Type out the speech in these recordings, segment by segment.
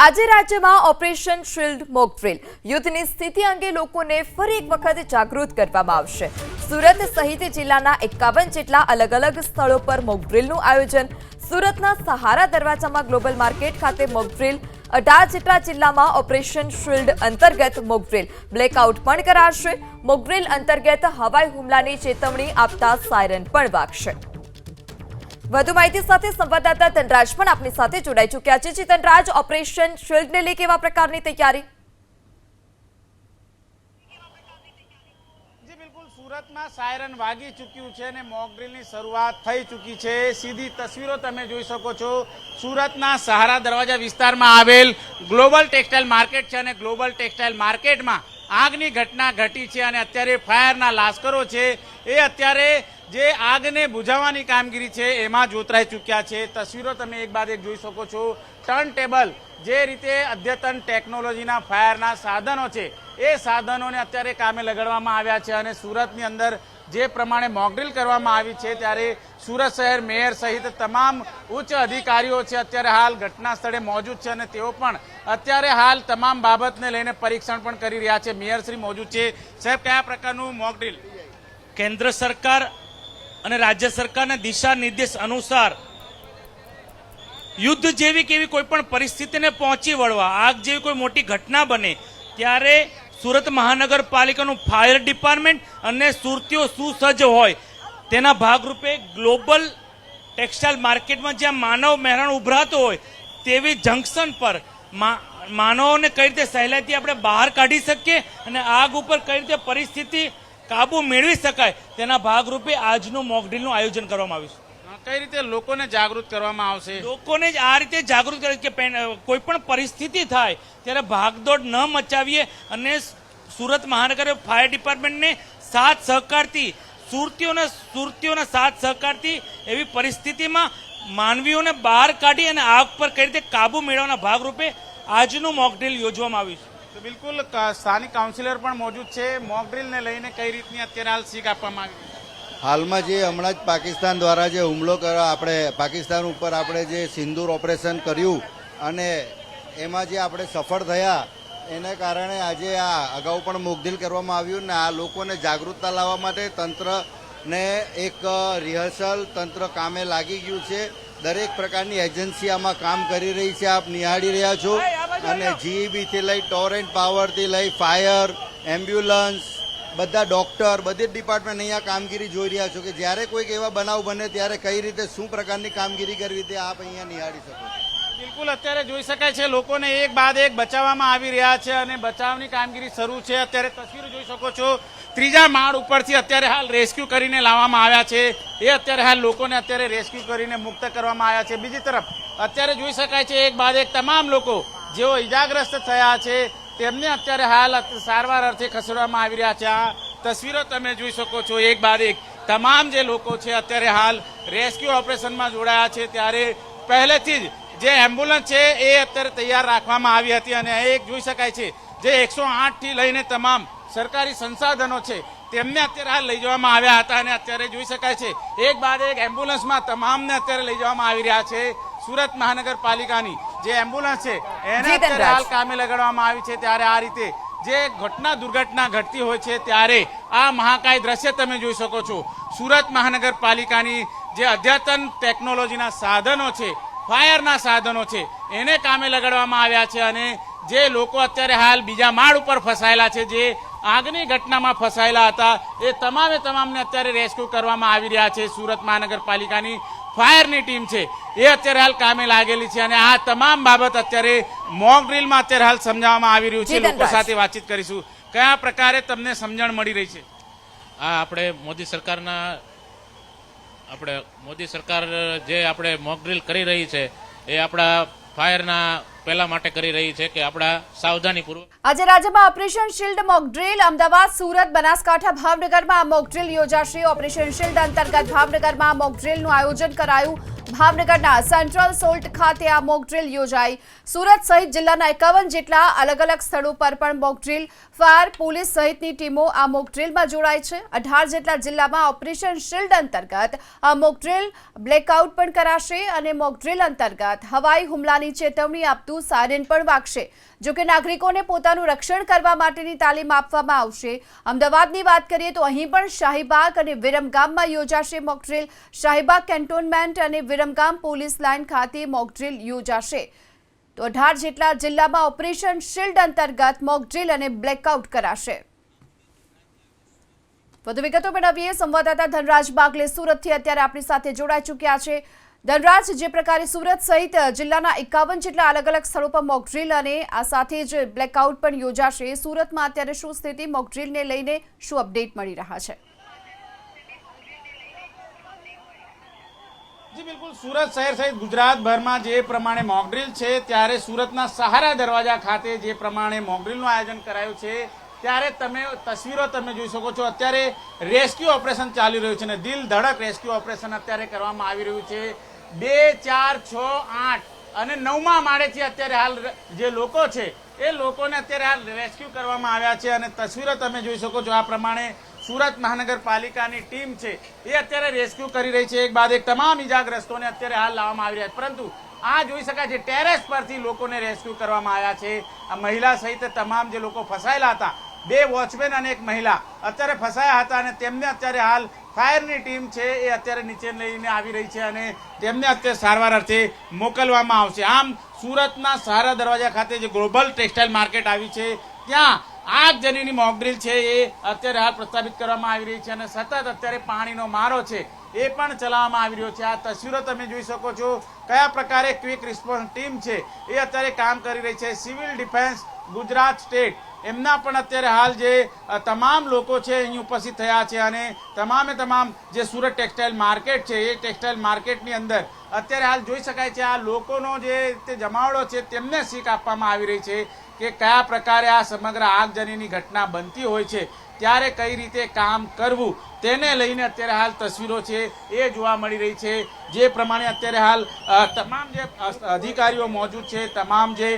આજે રાજ્યમાં operation shield mock drill યુદ્ધની સ્થિતિ અંગે લોકોને ફરી એક વખત જાગૃત કરવામાં આવશે। સુરત સહિત જિલ્લાના 51 જેટલા અલગ અલગ સ્થળો પર મોક ડ્રીલનું આયોજન। સુરતના સહારા દરવાજામાં ગ્લોબલ માર્કેટ ખાતે મોક ડ્રીલ, 18 જેટલા જિલ્લામાં ઓપરેશન શિલ્ડ અંતર્ગત મોક ડ્રીલ, બ્લેકઆઉટ પણ કરાશે। મોક ડ્રીલ અંતર્ગત હવાઈ હુમલાની ચેતવણી આપતા સાયરન પણ વાગશે। વધુ માહિતી સાથે સંવાદદાતા તનરાજ પણ આપની સાથે જોડાઈ ચૂક્યા છે। જી તનરાજ, ઓપરેશન શિલ્ડને લઈ કેવા પ્રકારની તૈયારી? જી બિલકુલ, સુરતમાં સાયરન વાગી ચૂક્યું છે અને મોક ડ્રીલની શરૂઆત થઈ ચૂકી છે। સીધી તસવીરો તમે જોઈ શકો છો। સુરતના સહારા દરવાજા વિસ્તારમાં આવેલ ગ્લોબલ ટેક્સટાઇલ માર્કેટ છે અને ગ્લોબલ ટેક્સટાઇલ માર્કેટમાં આગની ઘટના ઘટી છે અને અત્યારે ફાયરના લાશ્કરો છે એ અત્યારે જે આગને બુઝાવવાની કામગીરી છે એમાં જોતરાઈ ચૂક્યા છે। તસવીરો તમે એક બાદ એક જોઈ શકો છો। ટર્ન ટેબલ, જે રીતે અદ્યતન ટેકનોલોજીના ફાયરના સાધનો છે એ સાધનોને અત્યારે કામે લગાડવામાં આવ્યા છે અને સુરતની અંદર જે પ્રમાણે મોકડ્રીલ કરવામાં આવી છે ત્યારે સુરત શહેર મેયર સહિત તમામ ઉચ્ચ અધિકારીઓ છે અત્યારે હાલ ઘટના સ્થળે મોજૂદ છે અને તેઓ પણ અત્યારે હાલ તમામ બાબતને લઈને પરીક્ષણ પણ કરી રહ્યા છે। મેયરશ્રી મોજૂદ છે। સાહેબ, કયા પ્રકારનું મોકડ્રીલ? કેન્દ્ર સરકાર અને રાજ્ય સરકારના દિશા નિર્દેશ અનુસાર યુદ્ધ જેવી કેવી કોઈ પણ પરિસ્થિતિને પહોંચી વળવા, આગ જેવી કોઈ મોટી ઘટના બને ત્યારે સુરત મહાનગરપાલિકાનું ફાયર ડિપાર્ટમેન્ટ અને સુરતીઓ સુસજ્જ હોય તેના ભાગરૂપે ગ્લોબલ ટેક્સટાઇલ માર્કેટમાં જ્યાં માનવ મહેરાણ ઉભરાતો હોય તેવી જંકશન પર માનવોને કઈ રીતે સહેલાઈથી આપણે બહાર કાઢી શકીએ અને આગ ઉપર કઈ રીતે પરિસ્થિતિ કાબુ મેળવી શકાય તેના ભાગરૂપે આજનું મોક ડ્રીલનું આયોજન કરવામાં આવ્યું છે। કઈ રીતે લોકોને જાગૃત કરવામાં આવશે? લોકોને જ આ રીતે જાગૃત કરે કે કોઈ પણ પરિસ્થિતિ થાય ત્યારે ભાગદોડ ન મચાવીએ અને સુરત મહાનગર ફાયર ડિપાર્ટમેન્ટને સાથ સહકારથી સુરતીઓના સાથ સહકારથી એવી પરિસ્થિતિમાં માનવીઓને બહાર કાઢી અને આગ પર કઈ રીતે કાબુ મેળવવાના ભાગરૂપે આજનું મોક ડ્રીલ યોજવામાં આવ્યું છે। તો બિલકુલ સ્થાનિક કાઉન્સિલર પણ મોજૂદ છે। મોક ડ્રીલને લઈને કઈ રીતની અત્યારે હાલ શીખ આપવામાં આવી? હાલમાં જે હમણાં જ પાકિસ્તાન દ્વારા જે હુમલો કર્યો, આપણે પાકિસ્તાન ઉપર આપણે જે સિંદૂર ઓપરેશન કર્યું અને એમાં જે આપણે સફળ થયા એને કારણે આજે આ અગાઉ પણ મોકડ્રીલ કરવામાં આવ્યું ને આ લોકોને જાગૃતતા લાવવા માટે તંત્રને એક રિહર્સલ તંત્ર કામે લાગી ગયું છે। દરેક પ્રકારની એજન્સી આમાં કામ કરી રહી છે, આપ નિહાળી રહ્યા છો અને જીઈબીથી લઈ ટોર એન્ડ પાવરથી લઈ ફાયર, એમ્બ્યુલન્સ, બધા ડોક્ટર, બધી જ ડિપાર્ટમેન્ટ અહીંયા કામગીરી જોઈ રહ્યા છો કે જ્યારે કોઈક એવા બનાવ બને ત્યારે કઈ રીતે શું પ્રકારની કામગીરી કરવી તે આપ અહીંયા નિહાળી શકો છો। બિલકુલ, અત્યારે જોઈ શકાય છે લોકોને એક બાદ એક બચાવવામાં આવી રહ્યા છે અને બચાવની કામગીરી શરૂ છે। અત્યારે તસવીરો જોઈ શકો છો, ત્રીજા માળ ઉપરથી અત્યારે હાલ રેસ્ક્યુ કરીને લાવવામાં આવ્યા છે એ અત્યારે હાલ લોકોને અત્યારે રેસ્ક્યુ કરીને મુક્ત કરવામાં આવ્યા છે। બીજી તરફ અત્યારે જોઈ શકાય છે એક બાદ એક તમામ લોકો જેઓ ઇજાગ્રસ્ત થયા છે તેમને અત્યારે હાલ સારવાર અર્થે ખસેડવામાં આવી રહ્યા છે। આ તસવીરો તમે જોઈ શકો છો, એક બાદ એક તમામ જે લોકો છે અત્યારે હાલ રેસ્ક્યુ ઓપરેશનમાં જોડાયા છે ત્યારે પહેલેથી જ જે એમ્બ્યુલન્સ છે એ અત્યારે તૈયાર રાખવામાં આવી હતી અને એક જોઈ શકાય છે જે 108 થી લઈને તમામ સરકારી સંસાધનો છે તેમને અત્યારે હાલ લઈ જવામાં આવ્યા હતા અને અત્યારે જોઈ શકાય છે એક બાદ એક એમ્બ્યુલન્સમાં તમામને અત્યારે લઈ જવામાં આવી રહ્યા છે। સુરત મહાનગરપાલિકાની જે એમ્બ્યુલન્સ છે એને અત્યારે હાલ કામે લગાડવામાં આવી છે ત્યારે આ રીતે જે દુર્ઘટના ઘટતી હોય છે ત્યારે આ મહાકાય દ્રશ્ય તમે જોઈ શકો છો। સુરત મહાનગરપાલિકાની જે અદ્યતન ટેકનોલોજીના સાધનો છે, ફાયરના સાધનો છે એને કામે લગાડવામાં આવ્યા છે અને જે લોકો અત્યારે હાલ બીજા માળ ઉપર ફસાયેલા છે, જે આગની ઘટનામાં ફસાયેલા હતા એ તમામને અત્યારે રેસ્ક્યુ કરવામાં આવી રહ્યા છે। સુરત મહાનગરપાલિકાની ફાયરની ટીમ છે એ અત્યારે હાલ કામે લાગેલી છે અને આ તમામ બાબત અત્યારે મોક ડ્રીલમાં અત્યારે હાલ સમજાવવામાં આવી રહ્યું છે। લોકો સાથે વાતચીત કરીશું, કયા પ્રકારે તમને સમજણ મળી રહી છે? આ આપણે મોદી સરકાર જે આપણે મોક ડ્રીલ કરી રહી છે એ આપણા ફાયરના પહેલા માટે કરી રહી છે કે આપણા સાવધાનીપૂર્વક આજે રાજ્યમાં operation shield mock drill, Ahmedabad, Surat, Banaskantha, ભાવનગરમાં મોક ડ્રીલ યોજાશે। ઓપરેશન શિલ્ડ અંતર્ગત ભાવનગરમાં મોક ડ્રીલનું આયોજન કરાયું। ભાવનગરના સેન્ટ્રલ સોલ્ટ ખાતે આ મોક ડ્રીલ યોજાઈ. સુરત સહિત જિલ્લાના 51 જેટલા અલગ અલગ સ્થળો પર પણ મોક ડ્રીલ, ફાયર, પોલીસ સહિતની ટીમો આ મોક ડ્રીલમાં જોડાઈ છે. 18 જેટલા જિલ્લામાં ઓપરેશન શિલ્ડ અંતર્ગત આ મોક ડ્રીલ બ્લેકઆઉટ પણ કરાશે અને મોક ડ્રીલ અંતર્ગત હવાઈ હુમલાની ચેતવણી આપતું સાયરન પણ વાગશે. જોકે નાગરિકોને પોતાનું રક્ષણ કરવા માટેની તાલીમ આપવામાં આવશે. અમદાવાદની વાત કરીએ તો અહીં પણ શાહીબાગ અને વિરમગામમાં યોજાશે મોક ડ્રીલ. શાહીબાગ કેન્ટોનમેન્ટ અને વિરમગામ પોલીસ લાઇન ખાતે મોક ડ્રીલ યોજાશે. તો 18 જેટલા જિલ્લામાં ઓપરેશન શિલ્ડ અંતર્ગત મોક ડ્રીલ અને બ્લેકઆઉટ કરાશે. વધુ વિગતો મેળવીએ સંવાદદાતા ધનરાજ બાગલે સુરતથી અત્યારે આપણી સાથે જોડાઈ ચૂક્યા છે. ધનરાજ, જે પ્રકારે સુરત સહિત જિલ્લાના 51 જેટલા અલગ અલગ સ્થળો પર મોક ડ્રીલ અને આ સાથે જ બ્લેકઆઉટ પણ યોજાશે, સુરતમાં અત્યારે શું સ્થિતિ, મોક ડ્રીલને લઈને શું અપડેટ મળી રહ્યા છે? જી બિલકુલ, સુરત શહેર સહિત ગુજરાતભરમાં જે પ્રમાણે મોક ડ્રીલ છે, ત્યારે સુરતના સહારા દરવાજા ખાતે જે પ્રમાણે મોક ડ્રીલનું આયોજન કરાયું છે, ત્યારે તમે તસવીરો જોઈ શકો છો. અત્યારે રેસ્ક્યુ ઓપરેશન ચાલી રહ્યું છે અને દિલ ધડક રેસ્ક્યુ ઓપરેશન અત્યારે કરવામાં આવી રહ્યું છે. 2, 4, 6, 8 અને 9મા માળેથી અત્યારે હાલ જે લોકો છે એ લોકોને અત્યારે હાલ રેસ્ક્યુ કરવામાં આવ્યા છે અને તસવીરો તમે જોઈ શકો છો. આ પ્રમાણે સુરત મહાનગરપાલિકાની ટીમ છે એ અત્યારે રેસ્ક્યુ કરી રહી છે. એક બાદ એક તમામ ઇજાગ્રસ્તોને અત્યારે હાલ લાવવામાં આવી રહ્યા છે. પરંતુ આ જોઈ શકાય છે ટેરેસ પરથી લોકોને રેસ્ક્યુ કરવામાં આવ્યા છે. આ મહિલા સહિત તમામ જે લોકો ફસાયેલા હતા, 2 વોચમેન અને 1 મહિલા અત્યારે ફસાયા હતા અને તેમને અત્યારે હાલ ફાયરની ટીમ છે એ અત્યારે નીચે લઈને આવી રહી છે અને તેમને અત્યારે સારવાર અર્થે મોકલવામાં આવશે. આમ સુરતના સહારા દરવાજા ખાતે જે ગ્લોબલ ટેક્સટાઇલ માર્કેટ આવી છે, ત્યાં આગજનીની મોક ડ્રીલ છે એ અત્યારે હાલ પ્રસ્થાપિત કરવામાં આવી રહી છે અને સતત અત્યારે પાણીનો મારો છે એ પણ ચલાવવામાં આવી રહ્યો છે. આ તસવીરો તમે જોઈ શકો છો કયા પ્રકારે ક્વિક રિસ્પોન્સ ટીમ છે એ અત્યારે કામ કરી રહી છે. સિવિલ ડિફેન્સ ગુજરાત સ્ટેટ એમના પણ અત્યારે હાલ જે તમામ લોકો છે અહીં ઉપસ્થિત થયા છે અને તમામ જે સુરત ટેક્સટાઇલ માર્કેટ છે એ ટેક્સટાઇલ માર્કેટની અંદર અત્યારે હાલ જોઈ શકાય છે આ લોકોનો જે તે જમાવડો છે તેમને શીખ આપવામાં આવી રહી છે કે કયા પ્રકારે આ સમગ્ર આગજનીની ઘટના બનતી હોય છે ત્યારે કઈ રીતે કામ કરવું, તેને લઈને અત્યારે હાલ તસવીરો છે એ જોવા મળી રહી છે. જે પ્રમાણે અત્યારે હાલ તમામ જે અધિકારીઓ મોજૂદ છે, તમામ જે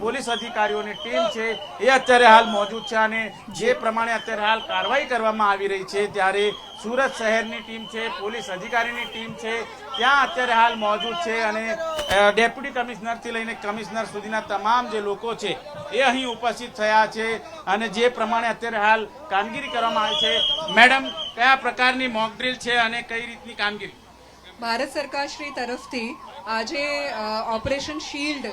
પોલીસ અધિકારીઓની ટીમ છે એ અત્યારે હાલ મોજૂદ છે અને જે પ્રમાણે અત્યારે હાલ કાર્યવાહી કરવામાં આવી રહી છે, ત્યારે સુરત શહેરની ટીમ છે, પોલીસ અધિકારીની ટીમ છે ત્યાં અત્યારે હાલ મોજૂદ છે અને ડેપ્યુટી કમિશનરથી લઈને કમિશનર સુધીના તમામ જે લોકો છે એ અહીં ઉપસ્થિત થયા છે અને જે પ્રમાણે અત્યારે હાલ કામગીરી કરવામાં આવી છે. મેડમ, કયા પ્રકારની મોક ડ્રીલ છે અને કઈ રીતની કામગીરી? ભારત સરકાર શ્રી તરફથી આજે ઓપરેશન શિલ્ડ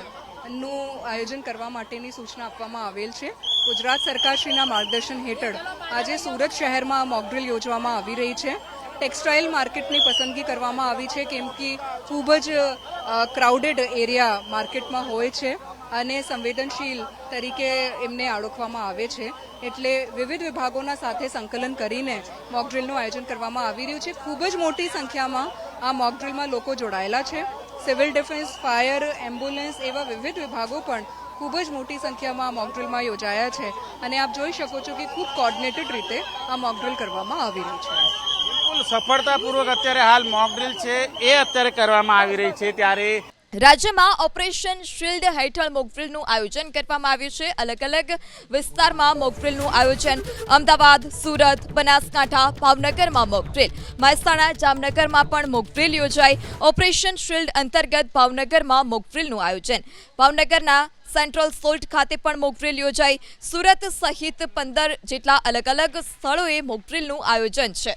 નું આયોજન કરવા માટેની સૂચના આપવામાં આવેલ છે. ગુજરાત સરકારશ્રીના માર્ગદર્શન હેઠળ આજે સુરત શહેરમાં મોક ડ્રીલ યોજવામાં આવી રહી છે. ટેક્સટાઇલ માર્કેટની પસંદગી કરવામાં આવી છે કેમ કે ખૂબ જ ક્રાઉડેડ એરિયા માર્કેટમાં હોય છે અને સંવેદનશીલ તરીકે એમને આળોખવામાં આવે છે. એટલે વિવિધ વિભાગોના સાથે સંકલન કરીને મોક ડ્રીલનું આયોજન કરવામાં આવી રહ્યું છે. ખૂબ જ મોટી સંખ્યામાં આ મોક ડ્રીલમાં લોકો જોડાયેલા છે. સિવિલ ડિફેન્સ, ફાયર, એમ્બ્યુલન્સ એવા વિવિધ વિભાગો પણ ખૂબ જ મોટી સંખ્યામાં મોક ડ્રીલમાં યોજાયા છે અને આપ જોઈ શકો છો કે ખૂબ કોર્ડિનેટેડ રીતે આ મોક ડ્રીલ કરવામાં આવી રહી છે. બિલકુલ સફળતાપૂર્વક અત્યારે હાલ મોક ડ્રીલ છે એ અત્યારે કરવામાં આવી રહી છે. ત્યારે રાજ્યમાં ઓપરેશન શિલ્ડ હેઠળ મોક ડ્રીલનું આયોજન કરવામાં આવ્યું છે. અલગ અલગ વિસ્તારમાં મોક ડ્રીલનું આયોજન અમદાવાદ, સુરત, બનાસકાંઠા, ભાવનગરમાં મોક ડ્રીલ, મહેસાણા, જામનગરમાં પણ મોક ડ્રીલ યોજાઈ. ઓપરેશન શિલ્ડ અંતર્ગત ભાવનગરમાં મોક ડ્રીલનું આયોજન, ભાવનગરના સેન્ટ્રલ સોલ્ટ ખાતે પણ મોક ડ્રીલ યોજાઈ. સુરત સહિત 15 જેટલા અલગ અલગ સ્થળોએ મોક ડ્રીલનું આયોજન છે.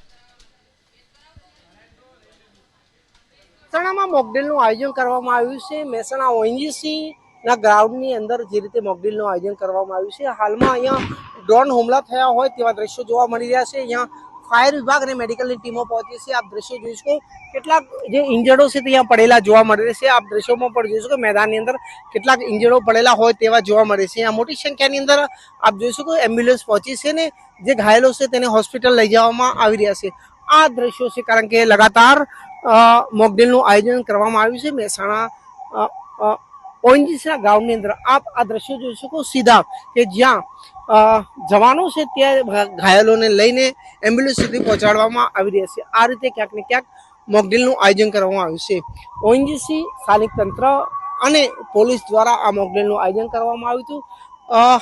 મહેસાણામાં મોકડ્રીલનું આયોજન કરવામાં આવ્યું છે. મહેસાણા ઓએનજીસીના ગ્રાઉન્ડની અંદર જે રીતે મોકડ્રીલનું આયોજન કરવામાં આવ્યું છે, હાલમાં અહીંયા ડ્રોન હુમલા થયા હોય તેવા દ્રશ્યો જોવા મળી રહ્યા છે. અહીંયા ફાયર વિભાગ અને મેડિકલની ટીમો પહોંચી છે. આપ દ્રશ્યો જોઈ શકો, કેટલાક જે ઇન્જર્ડો છે ત્યાં પડેલા જોવા મળે છે. આપ દ્રશ્યોમાં પણ જોઈ શકો મેદાનની અંદર કેટલાક ઇન્જર્ડો પડેલા હોય તેવા જોવા મળે છે. અહીંયા મોટી સંખ્યાની અંદર આપ જોઈ શકો એમ્બ્યુલન્સ પહોંચી છે ને જે ઘાયલો છે તેને હોસ્પિટલ લઈ જવામાં આવી રહ્યા છે. આ દ્રશ્યો છે કારણ કે લગાતાર મોક ડ્રીલનું આયોજન કરવામાં આવ્યું છે. મહેસાણા ઓએનજીસીના ગ્રાઉન્ડની અંદર આપ આ દ્રશ્યો જોઈ શકો સીધા કે જ્યાં જવાનો છે ત્યાં ઘાયલોને લઈને એમ્બ્યુલન્સ સુધી પહોંચાડવામાં આવી રહ્યા છે. આ રીતે ક્યાંક ને ક્યાંક મોકડ્રીલનું આયોજન કરવામાં આવ્યું છે. ઓએનજીસી, સ્થાનિક તંત્ર અને પોલીસ દ્વારા આ મોકડ્રીલનું આયોજન કરવામાં આવ્યું હતું.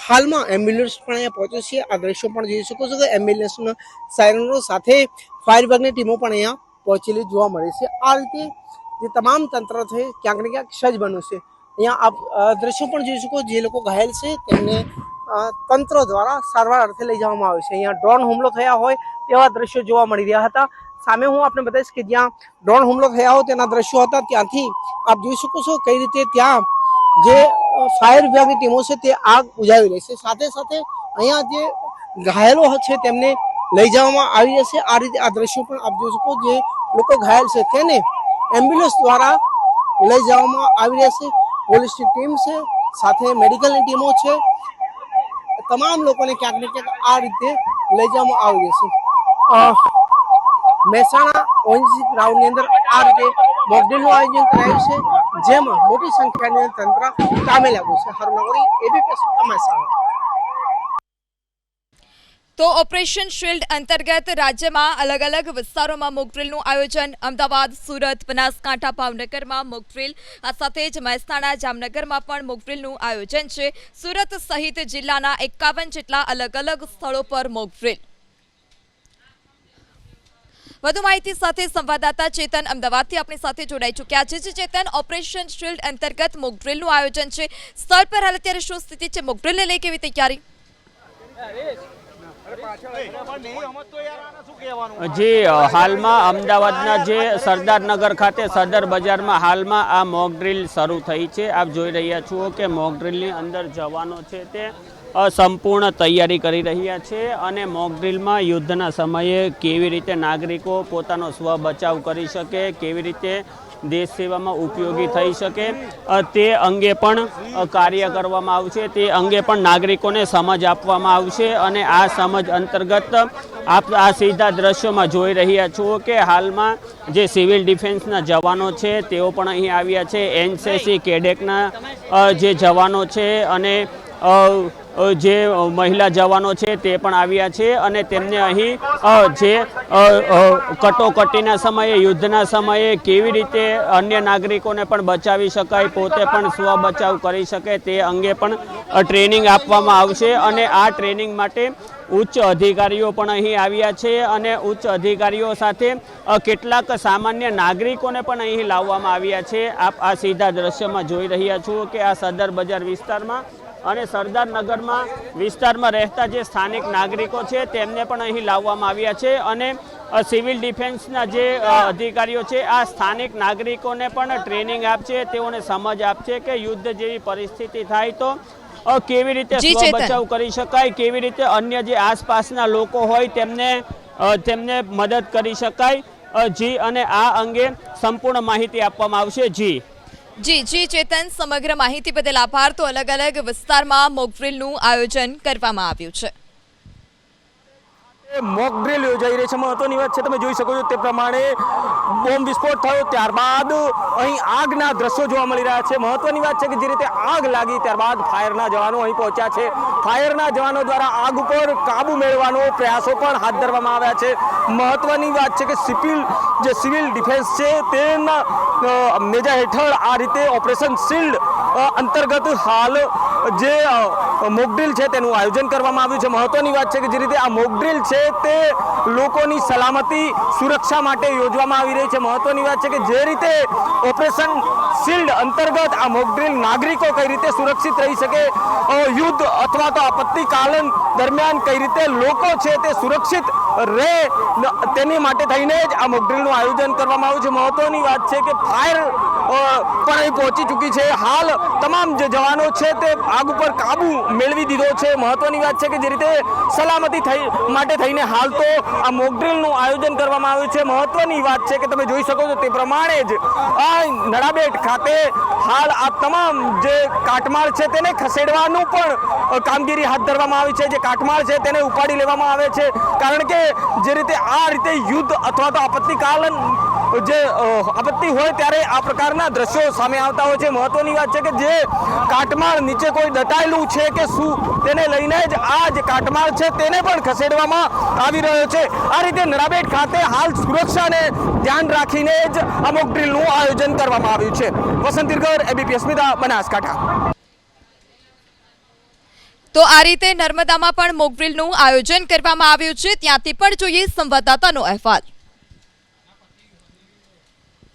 હાલમાં એમ્બ્યુલન્સ પણ અહીંયા પહોંચે છે. આ દ્રશ્યો પણ જોઈ શકો છો કે એમ્બ્યુલન્સના સાયરનો સાથે ફાયર વિભાગની ટીમો પણ અહીંયા પહોંચેલી જોવા મળે છે. આ રીતે જે તમામ તંત્ર છે ક્યાંક ને ક્યાંક સજ્જ બન્યું છે. અહીંયા આપ દ્રશ્યો પણ જોઈ શકો, જે લોકો ઘાયલ છે તેમને તંત્ર દ્વારા સારવાર અર્થે લઈ જવામાં આવે છે. અહીંયા ડ્રોન હુમલો થયા હોય તેવા દ્રશ્યો જોવા મળી રહ્યા હતા. સામે હું આપને બતાવીશ કે જ્યાં ડ્રોન હુમલો થયા હોય તેના દ્રશ્યો હતા. ત્યાંથી આપ જોઈ શકો છો કઈ રીતે ત્યાં જે ફાયર વિભાગની ટીમો છે તે આગ બુઝાવી રહી છે. સાથે સાથે અહીંયા જે ઘાયલો છે તેમને લઈ જવામાં આવી જશે. આ રીતે આ દ્રશ્યો પણ આપ જોઈ શકો, જે લોકો ઘાયલ છે તેને એમ્બ્યુલન્સ દ્વારા લઈ જવામાં આવી રહેશે. પોલીસની ટીમ છે, સાથે મેડિકલની ટીમો છે. તમામ લોકોને ક્યાંક ને ક્યાંક આ રીતે લઈ જવામાં આવી રહેશે. મહેસાણા ઓએનજીસી ગ્રાઉન્ડની અંદર આ રીતે મોકડ્રીલનું આયોજન કરાયું છે, જેમાં મોટી સંખ્યાની તંત્ર કામે લાગ્યું છે. હરનગરી એબીપી મહેસાણા. તો ઓપરેશન શિલ્ડ અંતર્ગત રાજ્યમાં અલગ અલગ વિસ્તારોમાં મોકડ્રીલનું આયોજન. અમદાવાદ, સુરત, બનાસકાંઠા, ભાવનગરમાં મોકડ્રીલ, આ સાથે જ મહેસાણા, જામનગરમાં પણ મોકડ્રીલનું આયોજન છે. સુરત સહિત જિલ્લાના 51 જેટલા અલગ અલગ સ્થળો પર મોકડ્રીલ. વધુ માહિતી સાથે સંવાદદાતા ચેતન અમદાવાદથી આપણી સાથે જોડાઈ ચૂક્યા છે. ચેતન, ઓપરેશન શિલ્ડ અંતર્ગત મોકડ્રીલનું આયોજન છે, સ્થળ પર હાલ અત્યારે શું સ્થિતિ છે? મોકડ્રીલને લઈ કેવી તૈયારી? જી, હાલમાં અમદાવાદના જે સરદારનગર ખાતે સદર બજારમાં હાલમાં આ મોકડ્રીલ શરૂ થઈ છે. આપ જોઈ રહ્યા છો કે મોકડ્રીલની અંદર જવાનો છે તે સંપૂર્ણ તૈયારી કરી રહ્યા છે અને મોકડ્રીલમાં યુદ્ધના સમયે કેવી રીતે નાગરિકો પોતાનો સ્વ બચાવ કરી શકે, કેવી રીતે દેશ સેવામાં ઉપયોગી થઈ શકે તે અંગે પણ કાર્ય કરવામાં આવશે. તે અંગે પણ નાગરિકોને સમજ આપવામાં આવશે અને આ સમજ અંતર્ગત આપ આ સીધા દ્રશ્યોમાં જોઈ રહ્યા છો કે હાલમાં જે સિવિલ ડિફેન્સના જવાનો છે તેઓ પણ અહીં આવ્યા છે. એનસીસી કેડેટના જે જવાનો છે અને જે મહિલા જવાનો છે તે પણ આવ્યા છે અને તેમને અહીં જે કટોકટીના સમયે, યુદ્ધના સમયે કેવી રીતે અન્ય નાગરિકોને પણ બચાવી શકાય, પોતે પણ સ્વ બચાવ કરી શકે તે અંગે પણ ટ્રેનિંગ આપવામાં આવશે. અને આ ટ્રેનિંગ માટે ઉચ્ચ અધિકારીઓ પણ અહીં આવ્યા છે અને ઉચ્ચ અધિકારીઓ સાથે કેટલાક સામાન્ય નાગરિકોને પણ અહીં લાવવામાં આવ્યા છે. આપ આ સીધા દ્રશ્યમાં જોઈ રહ્યા છો કે આ સદર બજાર વિસ્તારમાં અને સરદારનગરમાં વિસ્તારમાં રહેતા જે સ્થાનિક નાગરિકો છે તેમને પણ અહીં લાવવામાં આવ્યા છે અને સિવિલ ડિફેન્સના જે અધિકારીઓ છે આ સ્થાનિક નાગરિકોને પણ ટ્રેનિંગ આપશે, તેઓને સમજ આપશે કે યુદ્ધ જેવી પરિસ્થિતિ થાય તો કેવી રીતે સ્વ બચાવ કરી શકાય, કેવી રીતે અન્ય જે આસપાસના લોકો હોય તેમને મદદ કરી શકાય. જી, અને આ અંગે સંપૂર્ણ માહિતી આપવામાં આવશે. જી ચેતન, સમગ્ર માહિતી બદલ આભાર. તો અલગ અલગ વિસ્તારમાં મોકડ્રીલનું આયોજન કરવામાં આવ્યું છે. મોકડ્રીલ યોજાઈ રહી છે. મહત્વની વાત છે, તમે જોઈ શકો છો તે પ્રમાણે બોમ્બ વિસ્ફોટ થયો ત્યારબાદ અહીં આગના દ્રશ્યો જોવા મળી રહ્યા છે. મહત્વની વાત છે કે જે રીતે આગ લાગી ત્યારબાદ ફાયરના જવાનો અહીં પહોંચ્યા છે. ફાયરના જવાનો દ્વારા આગ ઉપર કાબુ મેળવવાનો પ્રયાસો પણ હાથ ધરવામાં આવ્યા છે. મહત્વની વાત છે કે સિવિલ ડિફેન્સ છે તેના નેજા હેઠળ આ રીતે ઓપરેશન શિલ્ડ અંતર્ગત હાલ જે મોકડ્રીલ છે તેનું આયોજન કરવામાં આવ્યું છે. મહત્વની વાત છે કે જે રીતે આ મોકડ્રીલ છે તે લોકોની સલામતી સુરક્ષા માટે યોજવામાં આવી રહી છે. મહત્વની વાત છે કે જે રીતે ઓપરેશન શિલ્ડ અંતર્ગત આ મોકડ્રીલ નાગરિકો કઈ રીતે સુરક્ષિત રહી શકે, યુદ્ધ અથવા તો આપત્તિકાલીન દરમિયાન કઈ રીતે લોકો છે તે સુરક્ષિત રહે, તેની માટે થઈને જ આ મોકડ્રીલનું આયોજન કરવામાં આવ્યું છે. મહત્વની વાત છે કે ફાયર પણ અહીં પહોંચી ચૂકી છે. હાલ તમામ જે જવાનો છે તે આગ ઉપર કાબુ મેળવી દીધો છે. મહત્વની વાત છે કે જે રીતે સલામતી માટે થઈને હાલ તો આ મોકડ્રીલનું આયોજન કરવામાં આવ્યું છે. મહત્વની વાત છે કે તમે જોઈ શકો છો તે પ્રમાણે જ આ નડાબેટ ખાતે હાલ આ તમામ જે કાટમાળ છે તેને ખસેડવાનું પણ કામગીરી હાથ ધરવામાં આવી છે. જે કાટમાળ છે તેને ઉપાડી લેવામાં આવે છે, કારણ કે જે રીતે આ રીતે યુદ્ધ અથવા તો આપત્તિકાલીન જે આપત્તિ હોય ત્યારે આ પ્રકારના દ્રશ્યો સામે આવતા હોય છે. મહત્વની વાત છે કે જે કાટમાળ નીચે કોઈ દટાયેલું છે કે શું, તેને લઈને જ આ જે કાટમાળ છે તેને પણ ખસેડવામાં આવી રહ્યો છે. આ રીતે નડાબેટ ખાતે હાલ સુરક્ષાને ધ્યાન રાખીને જ આ મોક ડ્રીલનું આયોજન કરવામાં આવ્યું છે. વસંત તિરકર, એબીપી અસ્મિતા, બનાસકાંઠા. તો આ રીતે નર્મદામાં પણ મોકડ્રીલનું આયોજન કરવામાં આવ્યું છે. ત્યાંથી પણ જોઈએ સંવાદદાતાનો અહેવાલ.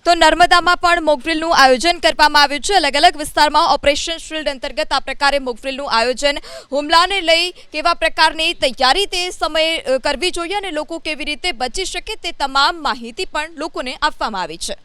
તો નર્મદામાં પણ મોકડ્રીલનું આયોજન કરવામાં આવ્યું છે. અલગ અલગ વિસ્તારમાં ઓપરેશન શિલ્ડ અંતર્ગત આ પ્રકારે મોકડ્રીલનું આયોજન, હુમલાને લઈ કેવા પ્રકારની તૈયારી તે સમયે કરવી જોઈએ અને લોકો કેવી રીતે બચી શકે તે તમામ માહિતી પણ લોકોને આપવામાં આવી છે.